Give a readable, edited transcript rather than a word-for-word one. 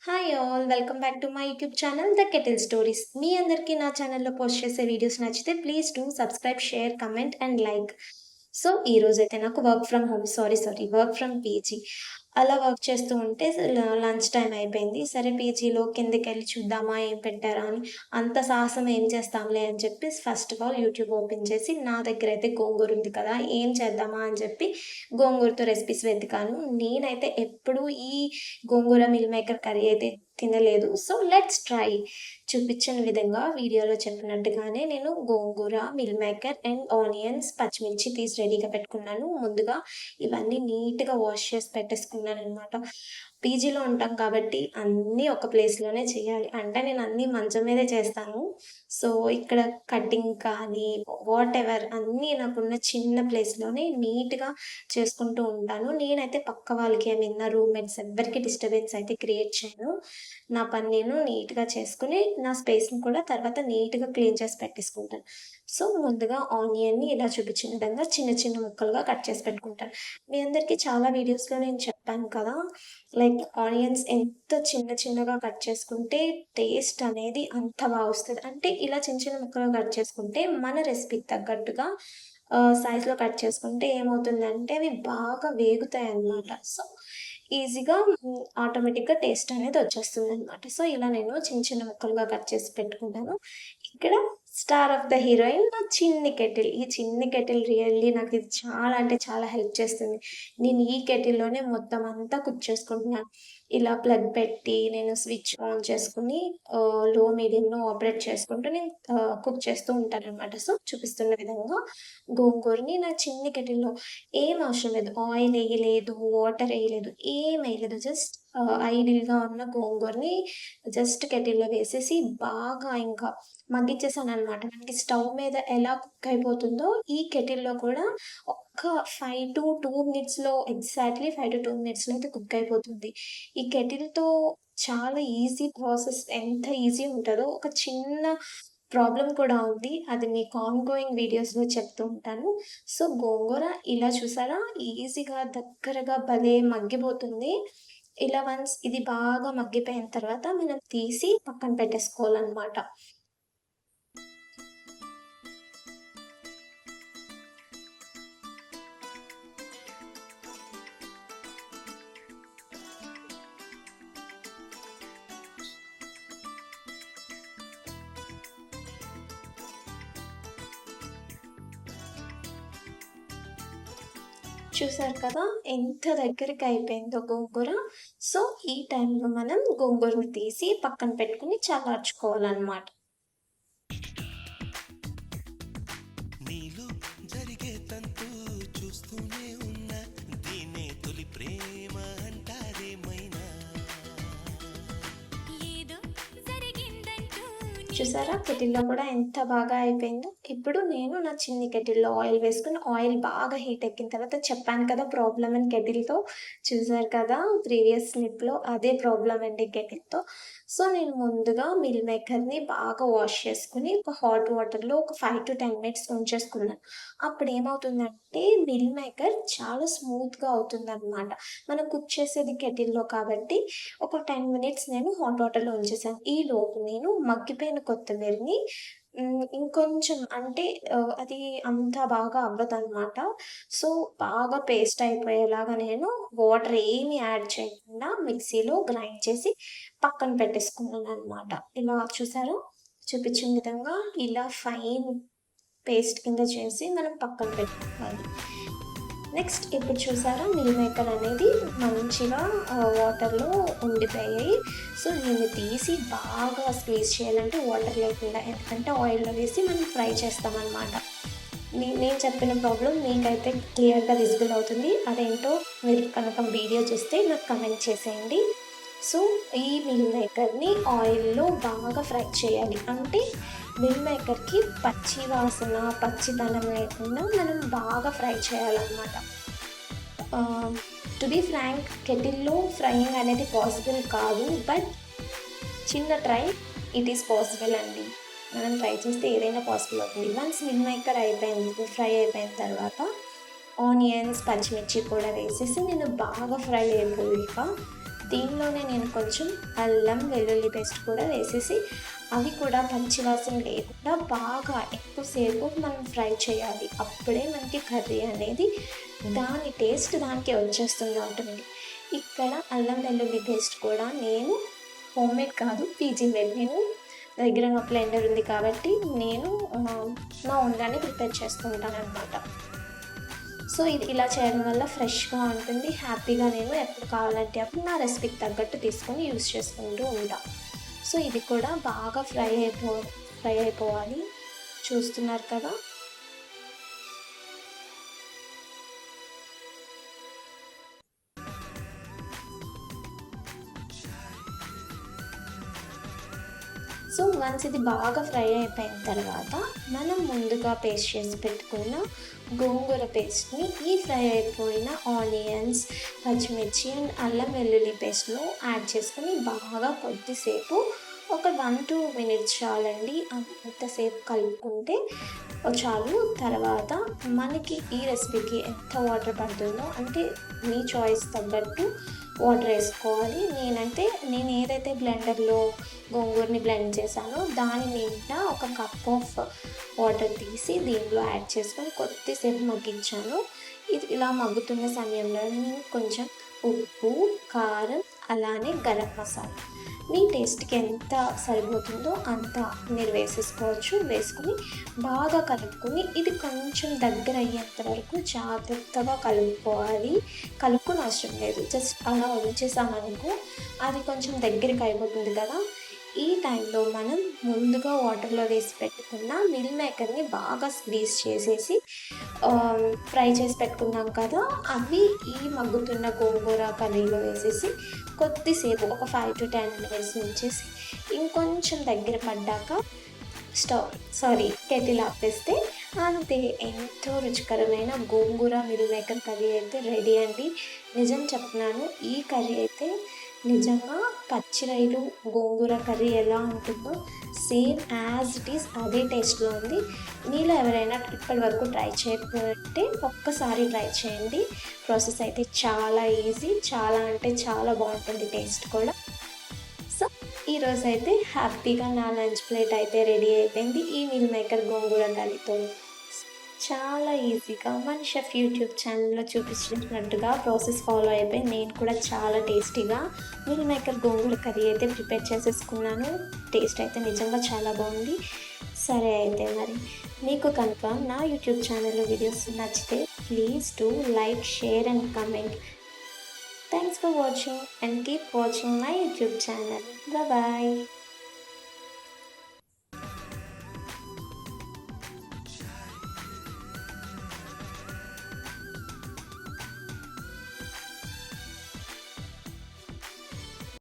Hi all welcome back to my YouTube channel the kettle stories. మీ అందరికీ నా ఛానల్లో పోస్ట్ చేసే వీడియోస్ నచ్చితే please do subscribe, share, comment and like. So ఈ రోజైతే నాకు work from home work from PG అలా వర్క్ చేస్తూ ఉంటే లంచ్ టైం అయిపోయింది. సరే పీజీలో కిందకెళ్ళి చూద్దామా ఏం పెట్టారా అని. అంత సాహసం ఏం చేస్తాంలే అని చెప్పి first of all YouTube open చేసి నా దగ్గర అయితే గోంగూర ఉంది కదా ఏం చేద్దామా అని చెప్పి గోంగూరతో రెసిపీస్ వెతికాను. నేనైతే ఎప్పుడూ ఈ గోంగూర మిల్ మేకర్ కర్రీ అయితే తినలేదు. So let's try. చూపించిన విధంగా వీడియోలో చెప్పినట్టుగానే నేను గోంగూర, మిల్ మేకర్ అండ్ ఆనియన్స్, పచ్చిమిర్చి తీసి రెడీగా పెట్టుకున్నాను. ముందుగా ఇవన్నీ నీట్‌గా వాష్ చేసి పెట్టేసుకున్నాననమాట. పీజీలో ఉంటాం కాబట్టి అన్నీ ఒక ప్లేస్‌లోనే చేయాలి. అంటే నేను అన్నీ మంచం మీదే చేస్తాను. సో ఇక్కడ కటింగ్ కానీ వాటెవర్ అన్నీ నాకున్న చిన్న ప్లేస్‌లోనే నీట్‌గా చేసుకుంటూ ఉంటాను. నేనైతే పక్క వాళ్ళకి నా రూమ్‌మేట్స్ ఎవ్వరికీ డిస్టర్బెన్స్ అయితే క్రియేట్ చేయను. నా పని నేను నీట్‌గా చేసుకొని, నా స్పేస్‌ని కూడా తర్వాత నీట్‌గా క్లీన్ చేసి పెట్టేసుకుంటాను. సో, ముందుగా ఆనియన్‌ని ఇలా చూపించిన విధంగా చిన్న చిన్న ముక్కలుగా కట్ చేసి పెట్టుకుంటాను. మీ అందరికీ చాలా వీడియోస్‌లో నేను చెప్పాను కదా! లైక్ ఆనియన్స్ ఎంత చిన్న చిన్నగా కట్ చేసుకుంటే టేస్ట్ అనేది అంత వస్తది. అంటే ఇలా చిన్న చిన్న ముక్కలుగా కట్ చేసుకుంటే మన రెసిపీకి తగ్గట్టుగా సైజ్‌లో కట్ చేసుకుంటే ఏమవుతుందంటే అవి బాగా వేగుతాయన్నమాట. సో ఈజీగా ఆటోమేటిక్‌గా టేస్ట్ అనేది వచ్చేస్తుందనమాట. సో, ఇలా నేను చిన్న చిన్న ముక్కలుగా కట్ చేసి పెట్టుకుంటాను. ఇక్కడ స్టార్ ఆఫ్ ద హీరోయిన్ నా చిన్ని కెటిల్. ఈ చిన్ని కెటిల్ రియల్లీ నాకిది చాలా అంటే చాలా హెల్ప్ చేస్తుంది. నేను ఈ కెటిల్‌లోనే మొత్తం అంతా కుక్ చేసుకుంటున్నాను. ఇలా ప్లగ్ పెట్టి నేను స్విచ్ ఆన్ చేసుకొని లో, మీడియంలో ఆపరేట్ చేసుకుంటూ నేను కుక్ చేస్తూ ఉంటాననమాట. సో, చూపిస్తున్న విధంగా గోంగూరని నా చిన్ని కెటిల్‌లో ఏం అవసరం లేదు. ఆయిల్ ఎయలేదు, వాటర్ ఎయలేదు, ఏమెయలేదు. జస్ట్ ఐడిల్‌గా ఉన్న గోంగూరని జస్ట్ కెటిల్‌లో వేసేసి బాగా ఇంకా మగ్గిచ్చేసాననమాట. మనకి స్టవ్ మీద ఎలా కుక్ అయిపోతుందో ఈ కెటిల్‌లో కూడా ఒక్క 5-2 మినిట్స్‌లో ఎగ్జాక్ట్‌లీ 5-2 మినిట్స్‌లో అయితే కుక్ అయిపోతుంది. ఈ కెటిల్‌తో చాలా ఈజీ ప్రాసెస్ ఎంత ఈజీ ఉంటదో ఒక చిన్న ప్రాబ్లమ్ కూడా ఉంది. అది మీకు ఆన్ గోయింగ్ వీడియోస్‌లో చెప్తూ ఉంటాను. సో, గోంగూర ఇలా చూసారా ఈజీగా దగ్గరగా భలే మగ్గిపోతుంది. ఇలా వన్స్ ఇది బాగా మగ్గిపోయిన తర్వాత మనం తీసి పక్కన పెట్టేసుకోవాలనమాట. చూసారు కదా! ఎంత దగ్గరికయిపోయిందో గోంగూర. సో, ఈ టైంలో మనం గోంగూరని తీసి పక్కన పెట్టుకొని చల్లార్చుకోవాలనమాట. నీలో జరిగే తంతు చూస్తూనే ఉన్నా దీనే తొలి ప్రేమ అంటారేమైనా ఏదో జరిగిందంటూ చూసారా కెటిల్‌లో కూడా ఎంత బాగా అయిపోయిందో. ఇప్పుడు నేను నా చిన్ని కెటిల్‌లో ఆయిల్ వేసుకొని ఆయిల్ బాగా హీట్ ఎక్కిన తర్వాత చెప్పాను కదా ప్రాబ్లమ్ అని కెటిల్‌తో. చూసారు కదా ప్రీవియస్ స్నిప్‌లో అదే ప్రాబ్లమ్ అండి కెటిల్‌తో. సో, నేను ముందుగా మిల్ మేకర్‌ని బాగా వాష్ చేసుకొని ఒక హాట్ వాటర్‌లో ఒక 5-10 మినిట్స్ ఉంచేసుకున్నాను. అప్పుడేమవుతుందంటే మిల్ మేకర్ చాలా స్మూత్‌గా అవుతుందనమాట. మనం కుక్ చేసేది కెటిల్‌లో కాబట్టి ఒక 10 మినిట్స్ నేను హాట్ వాటర్‌లో ఉంచేసాను. ఈలోపు నేను మగ్గిపోయిన కొత్తిమీరని ఇంకొంచెం అంటే అది అంత బాగా అవ్వదనమాట. సో, బాగా పేస్ట్ అయిపోయేలాగా నేను వాటర్ ఏమి యాడ్ చేయకుండా మిక్సీలో గ్రైండ్ చేసి పక్కన పెట్టేసుకున్నాననమాట. ఇలా చూసారా? చూపించిన విధంగా ఇలా ఫైన్ పేస్ట్ కింద చేసి మనం పక్కన పెట్టుకోవాలి. నెక్స్ట్ ఇప్పుడు చూసారా మిల్ మేకర్ అనేది మంచిగా వాటర్‌లో ఉండిపోయాయి. సో, దీన్ని తీసి బాగా స్క్వీజ్ చేయాలంటే వాటర్ లేకుండా. ఎందుకంటే ఆయిల్‌లో వేసి మనం ఫ్రై చేస్తామనమాట. నేను చెప్పిన ప్రాబ్లమ్ మీకైతే క్లియర్‌గా విజిబుల్ అవుతుంది. అదేంటో మీరు కనుక వీడియో చూస్తే నాకు కామెంట్ చేసేయండి. సో, ఈ మిల్ మేకర్‌ని ఆయిల్‌లో బాగా ఫ్రై చేయాలి. అంటే మిల్ మేకర్‌కి పచ్చి వాసన, పచ్చిదనం లేకుండా మనం బాగా ఫ్రై చేయాలనమాట. టు బీ ఫ్రాంక్ కెటిల్‌లో ఫ్రైయింగ్ అనేది పాసిబుల్ కాదు. బట్ చిన్న ట్రై ఇట్ ఈస్ పాసిబుల్ అండి. మనం ట్రై చేస్తే ఏదైనా పాసిబుల్ అవుతుంది. వన్స్ మిల్ మేకర్ అయిపోయింది, ఫ్రై అయిపోయిన తర్వాత ఆనియన్స్, పచ్చిమిర్చి కూడా వేసేసి నేను బాగా ఫ్రై అయిపోయాక దీనిలోనే నేను కొంచెం అల్లం వెల్లుల్లి పేస్ట్ కూడా వేసేసి అవి కూడా పచ్చి వాసన లేకుండా బాగా ఎక్కువసేపు మనం ఫ్రై చేయాలి. అప్పుడే మనకి కర్రీ అనేది దాని టేస్ట్ దానికే వచ్చేస్తుంది ఆటోమేటిక్. ఇక్కడ అల్లం వెల్లుల్లి పేస్ట్ కూడా నేను హోమ్మేడ్ కాదు, పీజీ మేడ్. నేను దగ్గర బ్లెండర్ ఉంది కాబట్టి నేను నా ఓన్గానే ప్రిపేర్ చేసుకుంటాననమాట. సో ఇది ఇలా చేయడం వల్ల ఫ్రెష్గా ఉంటుంది. హ్యాపీగా నేను ఎప్పుడు కావాలంటే అప్పుడు నా రెసిపీకి తగ్గట్టు తీసుకొని యూస్ చేసుకుంటూ ఉంటా. సో ఇది కూడా బాగా ఫ్రై అయిపోవాలి. చూస్తున్నారు కదా. సో వన్స్ ఇది బాగా ఫ్రై అయిపోయిన తర్వాత మనం ముందుగా పేస్ట్ చేసి పెట్టుకున్న గోంగూర పేస్ట్ని ఈ ఫ్రై అయిపోయిన ఆనియన్స్, పచ్చిమిర్చి అండ్ అల్లం వెల్లుల్లి పేస్ట్లో యాడ్ చేసుకొని బాగా కొద్దిసేపు ఒక 1-2 మినిట్స్ చాలండి. అంతసేపు కలుపుకుంటే చాలు. తర్వాత మనకి ఈ రెసిపీకి ఎంత వాటర్ పడుతుందో అంటే మీ చాయిస్ తగ్గట్టు వాటర్ వేసుకోవాలి. నేను ఏదైతే బ్లెండర్లో గోంగూరని బ్లెండ్ చేశానో దాని నిండా ఒక కప్ ఆఫ్ వాటర్ తీసి దీనిలో యాడ్ చేసుకొని కొద్దిసేపు మగ్గించాను. ఇది ఇలా మగ్గుతున్న సమయంలో నేను కొంచెం ఉప్పు, కారం, అలానే గరం మసాలా మీ టేస్ట్కి ఎంత సరిపోతుందో అంత మీరు వేసేసుకోవచ్చు. వేసుకొని బాగా కలుపుకొని ఇది కొంచెం దగ్గర అయ్యేంత వరకు జాగ్రత్తగా కలుపుకోవాలి. కలుపుకొని అవసరం లేదు, జస్ట్ అలా ఉంచేసామనుకో అది కొంచెం దగ్గరికి అయిపోతుంది కదా. ఈ టైంలో మనం ముందుగా వాటర్లో వేసి పెట్టుకున్న మిల్ మేకర్ని బాగా స్క్వీజ్ చేసేసి ఫ్రై చేసి పెట్టుకున్నాం కదా, అవి ఈ మగ్గుతున్న గోంగూర కర్రీలో వేసేసి కొద్దిసేపు ఒక 5-10 మినిట్స్ ఉంచేసి ఇంకొంచెం దగ్గర పడ్డాక కెటిల్ ఆపేస్తే అంతే. ఎంతో రుచికరమైన గోంగూర మిల్ మేకర్ కర్రీ అయితే రెడీ అండి. నిజం చెప్తున్నాను, ఈ కర్రీ అయితే నిజంగా పచ్చి రైలు గోంగూర కర్రీ ఎలా ఉంటుందో సేమ్ యాజ్ ఇట్ ఈస్ అదే టేస్ట్లో ఉంది. మీలో ఎవరైనా ఇప్పటి వరకు ట్రై చేయకపోతే ఒక్కసారి ట్రై చేయండి. ప్రాసెస్ అయితే చాలా ఈజీ, చాలా అంటే చాలా బాగుంటుంది టేస్ట్ కూడా. సో ఈరోజు అయితే హ్యాపీగా నా లంచ్ ప్లేట్ అయితే రెడీ అయిపోయింది ఈ మిల్ మేకర్ గోంగూర కర్రీతో. చాలా ఈజీగా మన షెఫ్ యూట్యూబ్ ఛానల్లో చూపించినట్టుగా ప్రాసెస్ ఫాలో అయిపోయి నేను కూడా చాలా టేస్టీగా మిల్ మేకర్ గోంగూర కర్రీ అయితే ప్రిపేర్ చేసేసుకున్నాను. టేస్ట్ అయితే నిజంగా చాలా బాగుంది. సరే అయితే మరి మీకు కనుక నా యూట్యూబ్ ఛానల్లో వీడియోస్ నచ్చితే please do like, share and comment. Thanks for watching and keep watching my YouTube channel. Bye.